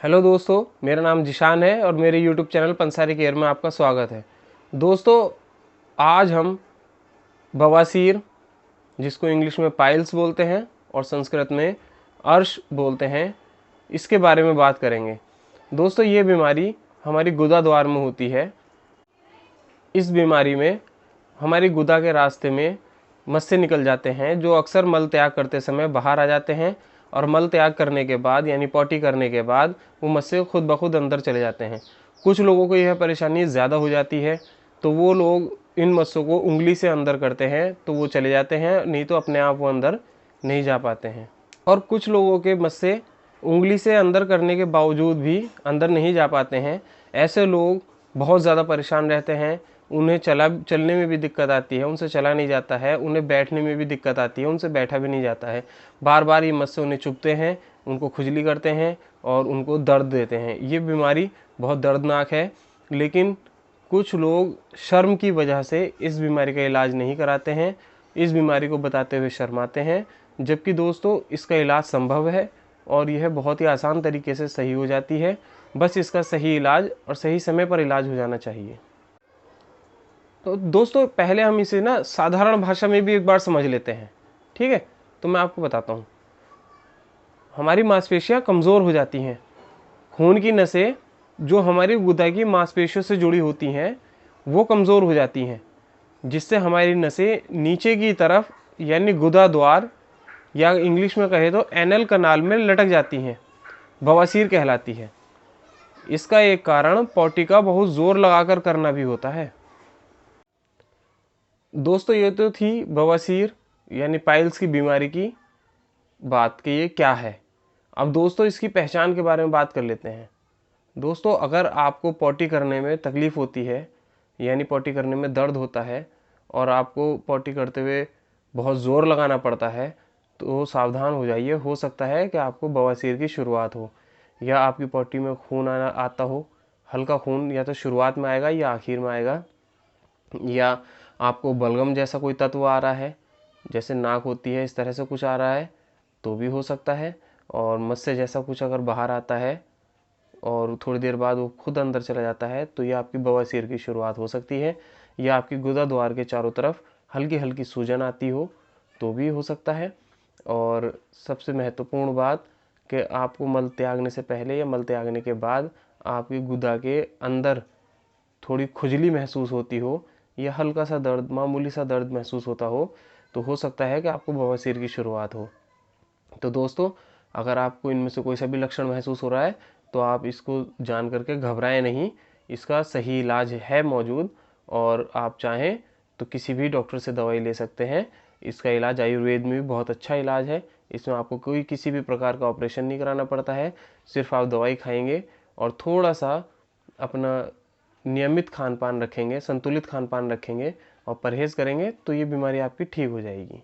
Hello दोस्तों, मेरा नाम जिशान है और मेरे यूट्यूब चैनल पंसारी केयर में आपका स्वागत है। दोस्तों, आज हम बवासीर, जिसको इंग्लिश में पाइल्स बोलते हैं और संस्कृत में अर्श बोलते हैं, इसके बारे में बात करेंगे। दोस्तों, ये बीमारी हमारी गुदा द्वार में होती है। इस बीमारी में हमारी गुदा के रास्ते में मस्से निकल जाते हैं, जो अक्सर मल त्याग करते समय बाहर आ जाते हैं और मल त्याग करने के बाद यानी पॉटी करने के बाद वो मस्से खुद ब खुद अंदर चले जाते हैं। कुछ लोगों को यह परेशानी ज़्यादा हो जाती है, तो वो लोग इन मस्सों को उंगली से अंदर करते हैं तो वो चले जाते हैं, नहीं तो अपने आप वो अंदर नहीं जा पाते हैं। और कुछ लोगों के मस्से उंगली से अंदर करने के बावजूद भी अंदर नहीं जा पाते हैं। ऐसे लोग बहुत ज़्यादा परेशान रहते हैं। उन्हें चलने में भी दिक्कत आती है, उनसे चला नहीं जाता है। उन्हें बैठने में भी दिक्कत आती है, उनसे बैठा भी नहीं जाता है। बार बार ये मस्से उन्हें चुभते हैं, उनको खुजली करते हैं और उनको दर्द देते हैं। ये बीमारी बहुत दर्दनाक है, लेकिन कुछ लोग शर्म की वजह से इस बीमारी का इलाज नहीं कराते हैं, इस बीमारी को बताते हुए शर्माते हैं। जबकि दोस्तों, इसका इलाज संभव है और यह बहुत ही आसान तरीके से सही हो जाती है। बस इसका सही इलाज और सही समय पर इलाज हो जाना चाहिए। तो दोस्तों, पहले हम इसे ना साधारण भाषा में भी एक बार समझ लेते हैं, ठीक है? तो मैं आपको बताता हूँ। हमारी मांसपेशियाँ कमज़ोर हो जाती हैं। खून की नसें जो हमारी गुदा की मांसपेशियों से जुड़ी होती हैं वो कमज़ोर हो जाती हैं, जिससे हमारी नसें नीचे की तरफ यानी गुदा द्वार या इंग्लिश में कहे तो एनल कनाल में लटक जाती हैं, बवासीर कहलाती है। इसका एक कारण पॉटी का बहुत ज़ोर लगाकर करना भी होता है। दोस्तों, ये तो थी बवासीर यानी पाइल्स की बीमारी की बात कि ये क्या है। अब दोस्तों, इसकी पहचान के बारे में बात कर लेते हैं। दोस्तों, अगर आपको पॉटी करने में तकलीफ़ होती है यानी पॉटी करने में दर्द होता है और आपको पॉटी करते हुए बहुत ज़ोर लगाना पड़ता है, तो सावधान हो जाइए। हो सकता है कि आपको बवासीर की शुरुआत हो या आपकी पॉटी में खून आता हो। हल्का खून या तो शुरुआत में आएगा या आखिर में आएगा, या आपको बलगम जैसा कोई तत्व आ रहा है, जैसे नाक होती है इस तरह से कुछ आ रहा है तो भी हो सकता है। और मस्से जैसा कुछ अगर बाहर आता है और थोड़ी देर बाद वो खुद अंदर चला जाता है, तो ये आपकी बवासीर की शुरुआत हो सकती है। या आपकी गुदा द्वार के चारों तरफ हल्की हल्की सूजन आती हो तो भी हो सकता है। और सबसे महत्वपूर्ण बात कि आपको मल त्यागने से पहले या मल त्यागने के बाद आपकी गुदा के अंदर थोड़ी खुजली महसूस होती हो या हल्का सा दर्द, मामूली सा दर्द महसूस होता हो, तो हो सकता है कि आपको बवासीर की शुरुआत हो। तो दोस्तों, अगर आपको इनमें से कोई सा भी लक्षण महसूस हो रहा है तो आप इसको जान करके घबराएं नहीं। इसका सही इलाज है मौजूद, और आप चाहें तो किसी भी डॉक्टर से दवाई ले सकते हैं। इसका इलाज आयुर्वेद में भी बहुत अच्छा इलाज है। इसमें आपको कोई किसी भी प्रकार का ऑपरेशन नहीं कराना पड़ता है। सिर्फ आप दवाई खाएंगे और थोड़ा सा अपना नियमित खान पान रखेंगे, संतुलित खान पान रखेंगे और परहेज़ करेंगे तो ये बीमारी आपकी ठीक हो जाएगी।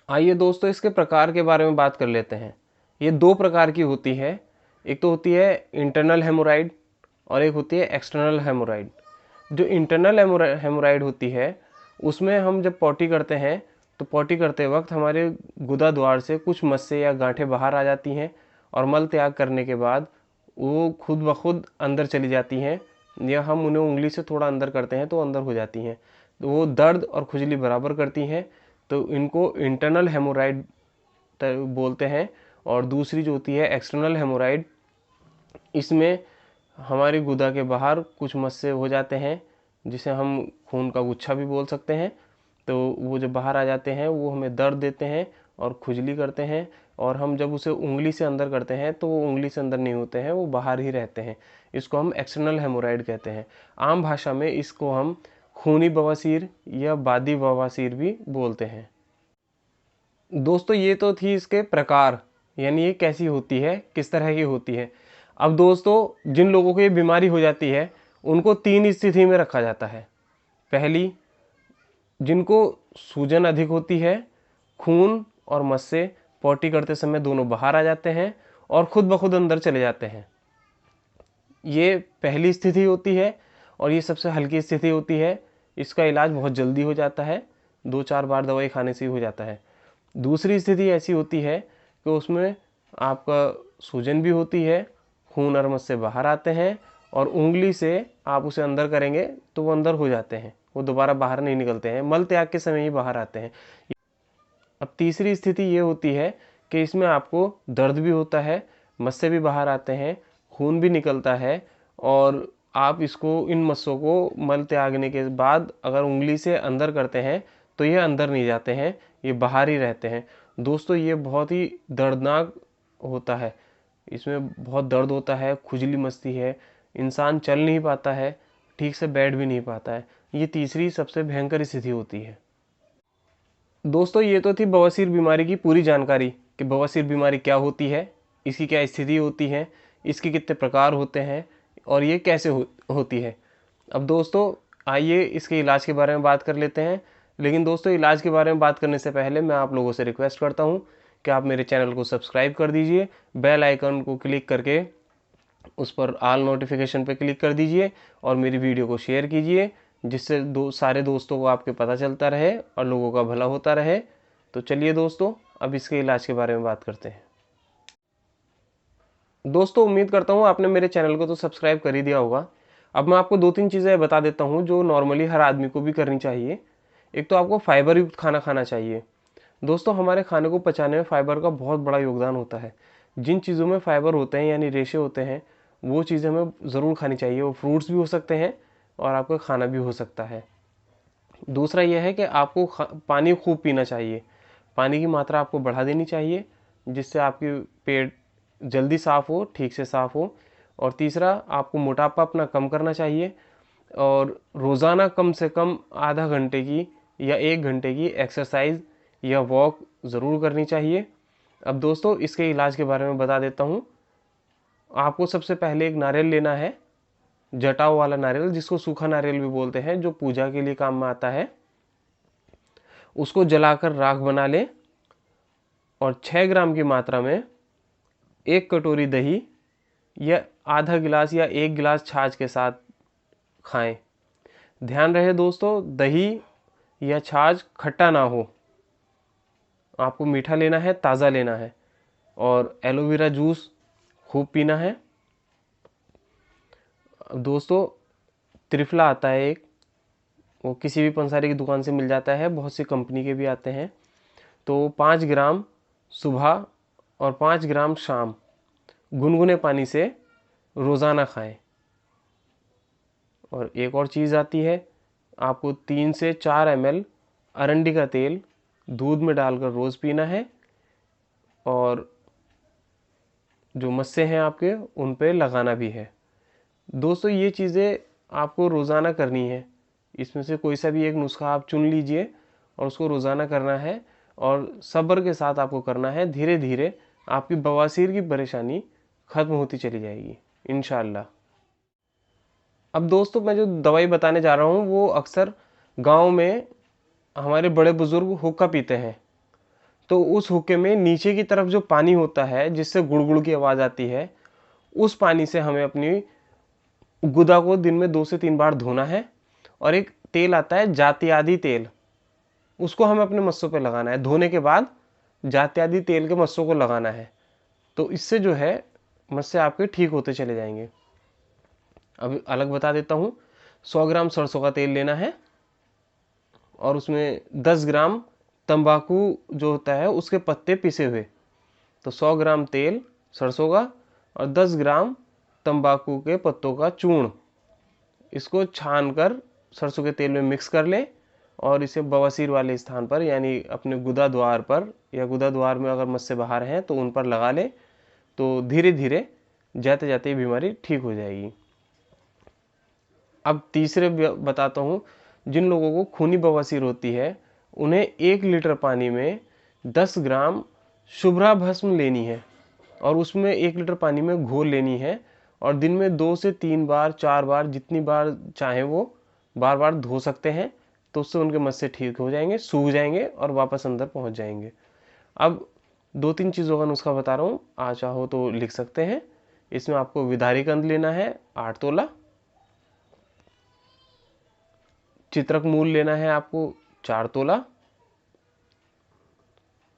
आइए दोस्तों, इसके प्रकार के बारे में बात कर लेते हैं। ये दो प्रकार की होती है। एक तो होती है इंटरनल हेमोराइड और एक होती है एक्सटर्नल हेमोराइड। जो इंटरनल हेमोराइड होती है उसमें हम जब पॉटी करते हैं तो पॉटी करते वक्त हमारे गुदा द्वार से कुछ मस्से या गांठें बाहर आ जाती हैं और मल त्याग करने के बाद वो खुद ब खुद अंदर चली जाती हैं, या हम उन्हें उंगली से थोड़ा अंदर करते हैं तो अंदर हो जाती हैं। तो वो दर्द और खुजली बराबर करती हैं, तो इनको इंटरनल हेमोराइड बोलते हैं। और दूसरी जो होती है एक्सटर्नल हेमोराइड, इसमें हमारी गुदा के बाहर कुछ मस्से हो जाते हैं, जिसे हम खून का गुच्छा भी बोल सकते हैं। तो वो जब बाहर आ जाते हैं वो हमें दर्द देते हैं और खुजली करते हैं, और हम जब उसे उंगली से अंदर करते हैं तो वो उंगली से अंदर नहीं होते हैं, वो बाहर ही रहते हैं। इसको हम एक्सटर्नल हेमोराइड कहते हैं। आम भाषा में इसको हम खूनी बवासीर या बादी बवासीर भी बोलते हैं। दोस्तों, ये तो थी इसके प्रकार, यानी ये कैसी होती है, किस तरह की होती है। अब दोस्तों, जिन लोगों को ये बीमारी हो जाती है उनको तीन स्थिति में रखा जाता है। पहली, जिनको सूजन अधिक होती है, खून और मस्से पॉटी करते समय दोनों बाहर आ जाते हैं और खुद ब खुद अंदर चले जाते हैं, ये पहली स्थिति होती है और ये सबसे हल्की स्थिति होती है। इसका इलाज बहुत जल्दी हो जाता है, 2-4 बार दवाई खाने से ही हो जाता है। दूसरी स्थिति ऐसी होती है कि उसमें आपका सूजन भी होती है, खून और मस्से बाहर आते हैं, और उंगली से आप उसे अंदर करेंगे तो वो अंदर हो जाते हैं, वो दोबारा बाहर नहीं निकलते हैं, मल त्याग के समय ही बाहर आते हैं। अब तीसरी स्थिति ये होती है कि इसमें आपको दर्द भी होता है, मस्से भी बाहर आते हैं, खून भी निकलता है, और आप इसको, इन मस्सों को मल त्यागने के बाद अगर उंगली से अंदर करते हैं तो ये अंदर नहीं जाते हैं, ये बाहर ही रहते हैं। दोस्तों ये बहुत ही दर्दनाक होता है, इसमें बहुत दर्द होता है, खुजली मचती है, इंसान चल नहीं पाता है, ठीक से बैठ भी नहीं पाता है। ये तीसरी सबसे भयंकर स्थिति होती है। दोस्तों ये तो थी बवासीर बीमारी की पूरी जानकारी कि बवासीर बीमारी क्या होती है, इसकी क्या स्थिति होती है, इसके कितने प्रकार होते हैं और ये कैसे होती है। अब दोस्तों आइए इसके इलाज के बारे में बात कर लेते हैं। लेकिन दोस्तों इलाज के बारे में बात करने से पहले मैं आप लोगों से रिक्वेस्ट करता हूँ कि आप मेरे चैनल को सब्सक्राइब कर दीजिए, बेल आइकन को क्लिक करके उस पर ऑल नोटिफिकेशन पर क्लिक कर दीजिए और मेरी वीडियो को शेयर कीजिए, जिससे सारे दोस्तों को आपके पता चलता रहे और लोगों का भला होता रहे। तो चलिए दोस्तों अब इसके इलाज के बारे में बात करते हैं। दोस्तों उम्मीद करता हूँ आपने मेरे चैनल को तो सब्सक्राइब कर ही दिया होगा। अब मैं आपको 2-3 चीज़ें बता देता हूँ जो नॉर्मली हर आदमी को भी करनी चाहिए। एक तो आपको फाइबर युक्त खाना खाना चाहिए। दोस्तों हमारे खाने को पचाने में फाइबर का बहुत बड़ा योगदान होता है। जिन चीज़ों में फाइबर होते हैं यानी रेशे होते हैं वो चीज़ें हमें ज़रूर खानी चाहिए। वो फ्रूट्स भी हो सकते हैं और आपका खाना भी हो सकता है। दूसरा यह है कि आपको पानी खूब पीना चाहिए। पानी की मात्रा आपको बढ़ा देनी चाहिए जिससे आपकी पेट जल्दी साफ़ हो, ठीक से साफ़ हो। और तीसरा आपको मोटापा अपना कम करना चाहिए और रोज़ाना कम से कम आधा घंटे की या 1 घंटे की एक्सरसाइज या वॉक ज़रूर करनी चाहिए। अब दोस्तों इसके इलाज के बारे में बता देता हूँ। आपको सबसे पहले एक नारियल लेना है, जटाऊ वाला नारियल जिसको सूखा नारियल भी बोलते हैं, जो पूजा के लिए काम में आता है। उसको जलाकर राख बना लें और 6 ग्राम की मात्रा में 1 कटोरी दही या आधा गिलास या 1 गिलास छाछ के साथ खाएं। ध्यान रहे दोस्तों दही या छाछ खट्टा ना हो, आपको मीठा लेना है, ताज़ा लेना है। और एलोवेरा जूस खूब पीना है। दोस्तों त्रिफला आता है एक, वो किसी भी पंसारी की दुकान से मिल जाता है, बहुत सी कंपनी के भी आते हैं। तो 5 ग्राम सुबह और 5 ग्राम शाम गुनगुने पानी से रोज़ाना खाएं। और एक और चीज़ आती है, आपको 3 से 4 ml अरंडी का तेल दूध में डालकर रोज़ पीना है और जो मस्से हैं आपके उन पे लगाना भी है। दोस्तों ये चीज़ें आपको रोज़ाना करनी है। इसमें से कोई सा भी एक नुस्खा आप चुन लीजिए और उसको रोज़ाना करना है और सब्र के साथ आपको करना है। धीरे धीरे आपकी बवासीर की परेशानी ख़त्म होती चली जाएगी इंशाअल्लाह। अब दोस्तों मैं जो दवाई बताने जा रहा हूँ वो अक्सर गांव में हमारे बड़े बुज़ुर्ग हुक्का पीते हैं। तो उस हुक्के में नीचे की तरफ जो पानी होता है जिससे गुड़गुड़ की आवाज़ आती है, उस पानी से हमें अपनी गुदा को दिन में 2 से 3 बार धोना है। और एक तेल आता है जात्यादि तेल, उसको हमें अपने मस्सों पे लगाना है। धोने के बाद जात्यादि तेल के मस्सों को लगाना है, तो इससे जो है मस्से आपके ठीक होते चले जाएंगे। अब अलग बता देता हूँ। 100 ग्राम सरसों का तेल लेना है और उसमें 10 ग्राम तंबाकू जो होता है उसके पत्ते पिसे हुए। तो 100 ग्राम तेल सरसों का और 10 ग्राम तंबाकू के पत्तों का चूर्ण, इसको छान कर सरसों के तेल में मिक्स कर लें और इसे बवासीर वाले स्थान पर यानी अपने गुदा द्वार पर या गुदा द्वार में अगर मस्से बाहर हैं तो उन पर लगा लें। तो धीरे धीरे जाते जाते ये बीमारी ठीक हो जाएगी। अब तीसरे बताता हूँ। जिन लोगों को खूनी बवासीर होती है उन्हें 1 लीटर पानी में 10 ग्राम शुभ्रा भस्म लेनी है और उसमें 1 लीटर पानी में घोल लेनी है और दिन में 2 से 3 बार 4 बार जितनी बार चाहें वो बार बार धो सकते हैं। तो उससे उनके मस्से ठीक हो जाएंगे, सूख जाएंगे और वापस अंदर पहुंच जाएंगे। अब 2-3 चीज़ों का नुस्खा बता रहा हूँ, आ चाहो तो लिख सकते हैं। इसमें आपको विदारी कंद लेना है 8 तोला, चित्रक मूल लेना है आपको 4 तोला,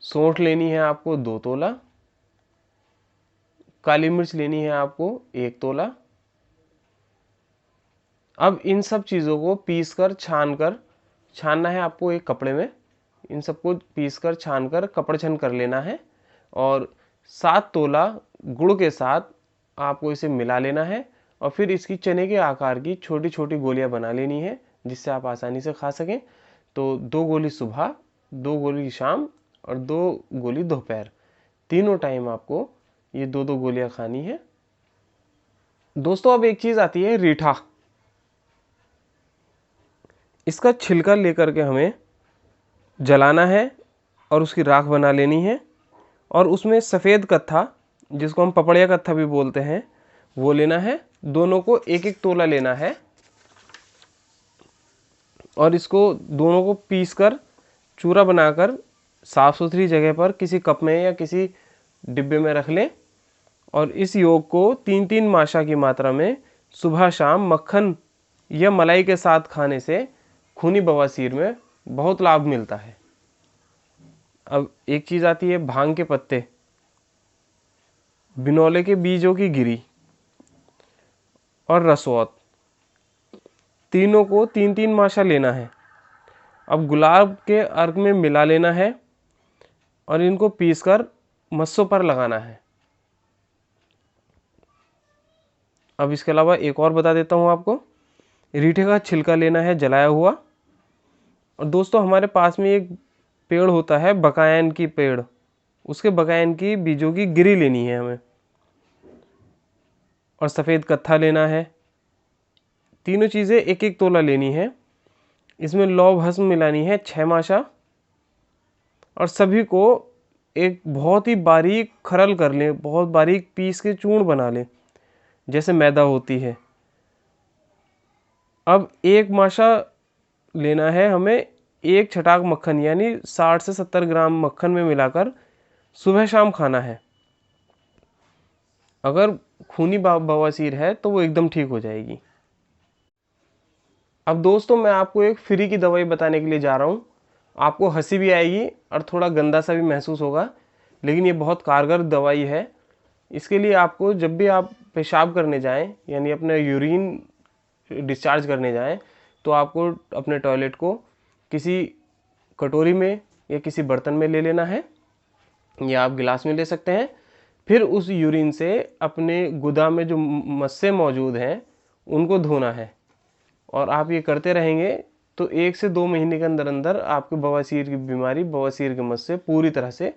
सौंठ लेनी है आपको 2 तोला, काली मिर्च लेनी है आपको 1 तोला। अब इन सब चीज़ों को पीस कर छानना है आपको एक कपड़े में। इन सबको पीस कर छान कर कपड़े छन कर लेना है और 7 तोला गुड़ के साथ आपको इसे मिला लेना है और फिर इसकी चने के आकार की छोटी छोटी गोलियां बना लेनी है जिससे आप आसानी से खा सकें। तो 2 गोली सुबह, 2 गोली शाम और 2 गोली दोपहर, तीनों टाइम आपको ये 2-2 गोलियां खानी है। दोस्तों अब एक चीज़ आती है रीठा। इसका छिलका लेकर के हमें जलाना है और उसकी राख बना लेनी है और उसमें सफ़ेद कत्था, जिसको हम पपड़िया कत्था भी बोलते हैं, वो लेना है। दोनों को 1-1 तोला लेना है और इसको दोनों को पीसकर चूरा बनाकर साफ़ सुथरी जगह पर किसी कप में या किसी डिब्बे में रख लें और इस योग को 3-3 माशा की मात्रा में सुबह शाम मक्खन या मलाई के साथ खाने से खूनी बवासीर में बहुत लाभ मिलता है। अब एक चीज़ आती है भांग के पत्ते, बिनौले के बीजों की गिरी और रसौत, तीनों को 3-3 माशा लेना है। अब गुलाब के अर्क में मिला लेना है और इनको पीसकर मस्सों पर लगाना है। अब इसके अलावा एक और बता देता हूँ आपको, रीठे का छिलका लेना है जलाया हुआ। और दोस्तों हमारे पास में एक पेड़ होता है बकायन की पेड़, उसके बकायन की बीजों की गिरी लेनी है हमें और सफ़ेद कत्था लेना है। तीनों चीज़ें 1-1 तोला लेनी है। इसमें लौह भस्म मिलानी है 6 माशा और सभी को एक बहुत ही बारीक खरल कर लें, बहुत बारीक पीस के चूर्ण बना लें जैसे मैदा होती है। अब 1 माशा लेना है हमें 1 छटाक मक्खन, यानी 60 से 70 ग्राम मक्खन में मिलाकर सुबह शाम खाना है। अगर खूनी बवासीर है तो वो एकदम ठीक हो जाएगी। अब दोस्तों मैं आपको एक फ्री की दवाई बताने के लिए जा रहा हूँ। आपको हंसी भी आएगी और थोड़ा गंदा सा भी महसूस होगा, लेकिन ये बहुत कारगर दवाई है। इसके लिए आपको जब भी आप पेशाब करने जाएं, यानी अपने यूरिन डिस्चार्ज करने जाएं, तो आपको अपने टॉयलेट को किसी कटोरी में या किसी बर्तन में ले लेना है या आप गिलास में ले सकते हैं। फिर उस यूरिन से अपने गुदा में जो मस्से मौजूद हैं उनको धोना है और आप ये करते रहेंगे तो 1 से 2 महीने के अंदर अंदर आपके बवासीर की बीमारी, बवासीर के मस्से पूरी तरह से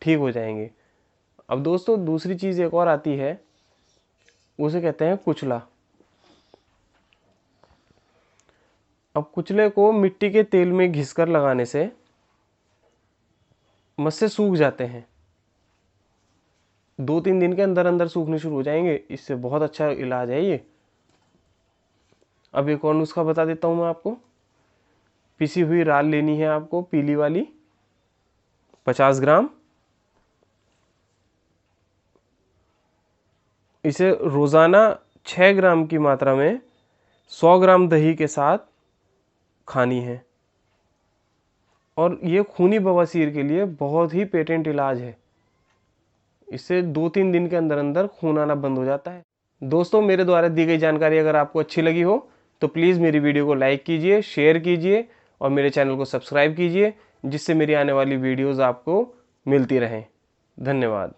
ठीक हो जाएंगे। अब दोस्तों दूसरी चीज़ एक और आती है, उसे कहते हैं कुचला। अब कुचले को मिट्टी के तेल में घिसकर लगाने से मस्से सूख जाते हैं, 2-3 दिन के अंदर अंदर सूखने शुरू हो जाएंगे। इससे बहुत अच्छा इलाज है ये। अब एक और नुस्खा बता देता हूँ मैं आपको। पिसी हुई राल लेनी है आपको, पीली वाली, 50 ग्राम। इसे रोज़ाना 6 ग्राम की मात्रा में 100 ग्राम दही के साथ खानी है और ये खूनी बवासीर के लिए बहुत ही पेटेंट इलाज है। इससे 2-3 दिन के अंदर अंदर खून आना बंद हो जाता है। दोस्तों मेरे द्वारा दी गई जानकारी अगर आपको अच्छी लगी हो तो प्लीज़ मेरी वीडियो को लाइक कीजिए, शेयर कीजिए और मेरे चैनल को सब्सक्राइब कीजिए, जिससे मेरी आने वाली वीडियोज़ आपको मिलती रहें। धन्यवाद।